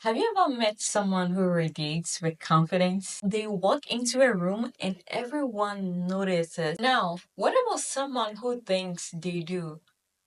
Have you ever met someone who radiates with confidence? They walk into a room and everyone notices. Now, what about someone who thinks they do,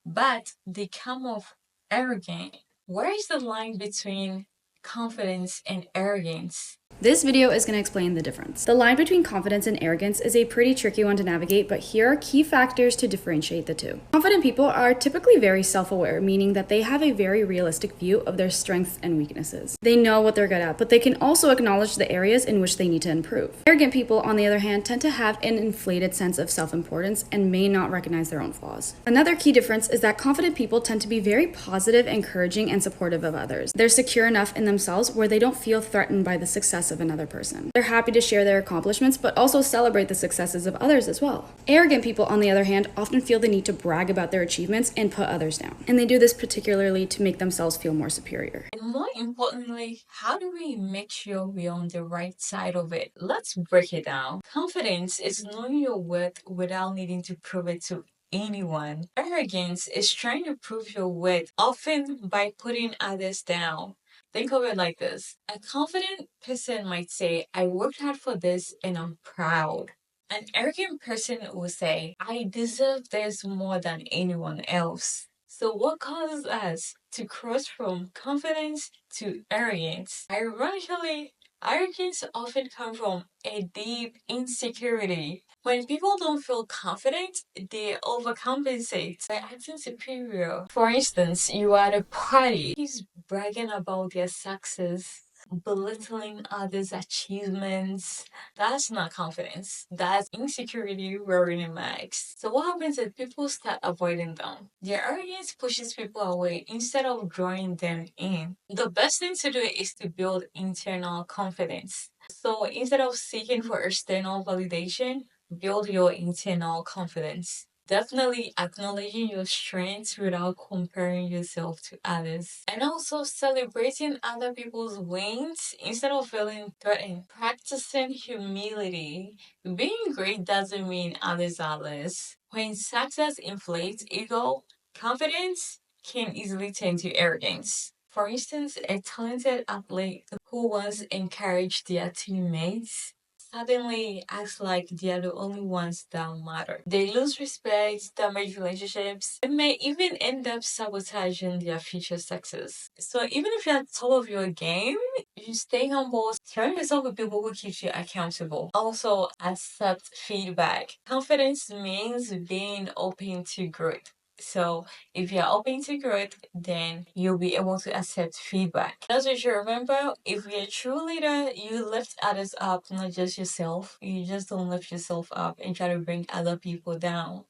but they come off arrogant? Where is the line between confidence and arrogance? This video is going to explain the difference. The line between confidence and arrogance is a pretty tricky one to navigate, but here are key factors to differentiate the two. Confident people are typically very self-aware, meaning that they have a very realistic view of their strengths and weaknesses. They know what they're good at, but they can also acknowledge the areas in which they need to improve. Arrogant people, on the other hand, tend to have an inflated sense of self-importance and may not recognize their own flaws. Another key difference is that confident people tend to be very positive, encouraging, and supportive of others. They're secure enough in themselves where they don't feel threatened by the success of another person. They're happy to share their accomplishments, but also celebrate the successes of others as well. Arrogant people, on the other hand, often feel the need to brag about their achievements and put others down. And they do this particularly to make themselves feel more superior. And more importantly, how do we make sure we're on the right side of it? Let's break it down. Confidence is knowing your worth without needing to prove it to anyone. Arrogance is trying to prove your worth, often by putting others down. Think of it like this. A confident person might say, I worked hard for this and I'm proud. An arrogant person will say, I deserve this more than anyone else. So what causes us to cross from confidence to arrogance? Ironically, arrogance often comes from a deep insecurity. When people don't feel confident, they overcompensate by acting superior. For instance, you are at a party, he's bragging about their success, belittling others' achievements. That's not confidence. That's insecurity wearing a mask. So what happens is people start avoiding them. Their arrogance pushes people away instead of drawing them in. The best thing to do is to build internal confidence. So instead of seeking for external validation, build your internal confidence. Definitely acknowledging your strengths without comparing yourself to others. And also celebrating other people's wins instead of feeling threatened. Practicing humility. Being great doesn't mean others are less. When success inflates ego, confidence can easily turn to arrogance. For instance, a talented athlete who once encouraged their teammates suddenly acts like they are the only ones that matter. They lose respect, damage relationships, and may even end up sabotaging their future success. So even if you're at the top of your game, you stay humble, surround yourself with people who keep you accountable. Also, accept feedback. Confidence means being open to growth. So if you're open to growth, then you'll be able to accept feedback. As you should remember, if you're a true leader, you lift others up, not just yourself. You just don't lift yourself up and try to bring other people down.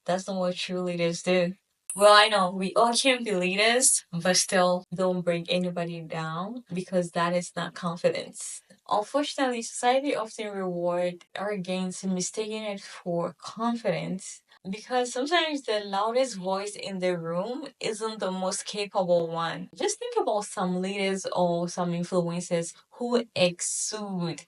That's not what true leaders do. Well, I know we all can be leaders, but still don't bring anybody down because that is not confidence. Unfortunately, society often reward arrogance and mistaking it for confidence because sometimes the loudest voice in the room isn't the most capable one. Just think about some leaders or some influencers who exude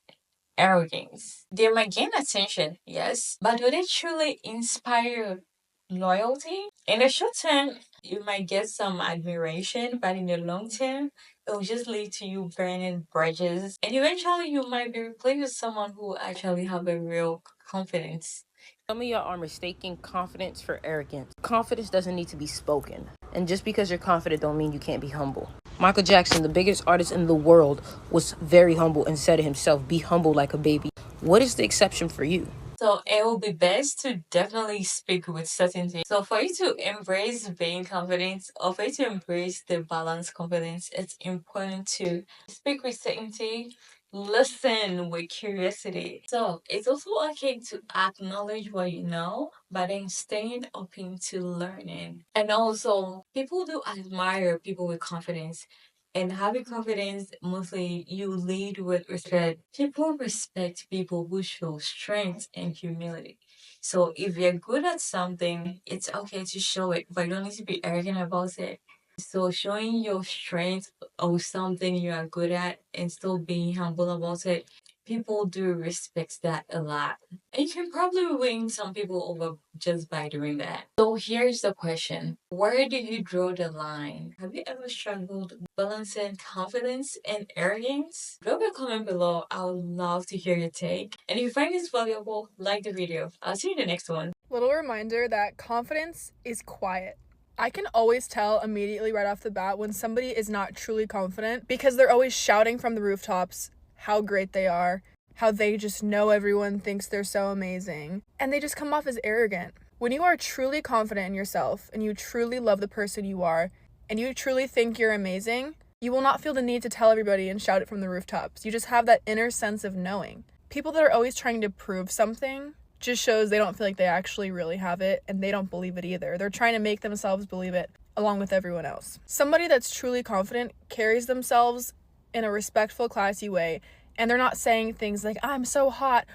arrogance. They might gain attention, yes, but do they truly inspire loyalty? In the short term, you might get some admiration, but in the long term, it will just lead to you burning bridges. And eventually, you might be replaced with someone who actually have a real confidence. Some of y'all are mistaking confidence for arrogance. Confidence doesn't need to be spoken. And just because you're confident don't mean you can't be humble. Michael Jackson, the biggest artist in the world, was very humble and said to himself, be humble like a baby. What is the exception for you? So it will be best to definitely speak with certainty. So for you to embrace being confident or for you to embrace the balanced confidence, it's important to speak with certainty, listen with curiosity. So it's also okay to acknowledge what you know, but then staying open to learning. And also, people do admire people with confidence. And having confidence, mostly you lead with respect. People respect people who show strength and humility. So if you're good at something, it's okay to show it, but you don't need to be arrogant about it. So showing your strength or something you are good at and still being humble about it People do respect that a lot. And you can probably win some people over just by doing that. So here's the question. Where do you draw the line? Have you ever struggled balancing confidence and arrogance? Drop a comment below. I would love to hear your take. And if you find this valuable, like the video. I'll see you in the next one. Little reminder that confidence is quiet. I can always tell immediately right off the bat when somebody is not truly confident because they're always shouting from the rooftops how great they are, how they just know everyone thinks they're so amazing, and they just come off as arrogant. When you are truly confident in yourself and you truly love the person you are and you truly think you're amazing, you will not feel the need to tell everybody and shout it from the rooftops. You just have that inner sense of knowing. People that are always trying to prove something just shows they don't feel like they actually really have it, and they don't believe it either. They're trying to make themselves believe it along with everyone else. Somebody that's truly confident carries themselves in a respectful, classy way, and they're not saying things like, I'm so hot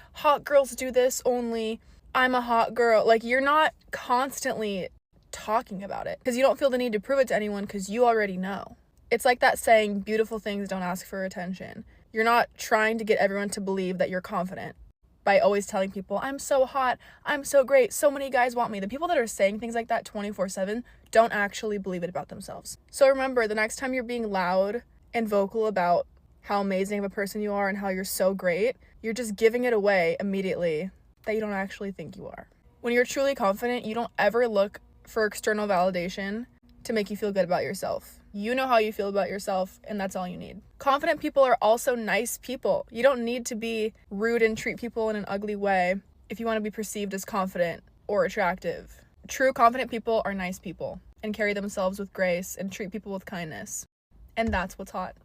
girls do this only, I'm a hot girl. Like, you're not constantly talking about it because you don't feel the need to prove it to anyone because you already know. It's like that saying, beautiful things don't ask for attention. You're not trying to get everyone to believe that you're confident by always telling people, I'm so hot, I'm so great, so many guys want me. The people that are saying things like that 24/7 don't actually believe it about themselves. So remember, the next time you're being loud and vocal about how amazing of a person you are and how you're so great, you're just giving it away immediately that you don't actually think you are. When you're truly confident, you don't ever look for external validation to make you feel good about yourself. You know how you feel about yourself, and that's all you need. Confident people are also nice people. You don't need to be rude and treat people in an ugly way if you want to be perceived as confident or attractive. True confident people are nice people and carry themselves with grace and treat people with kindness. And that's what's hot.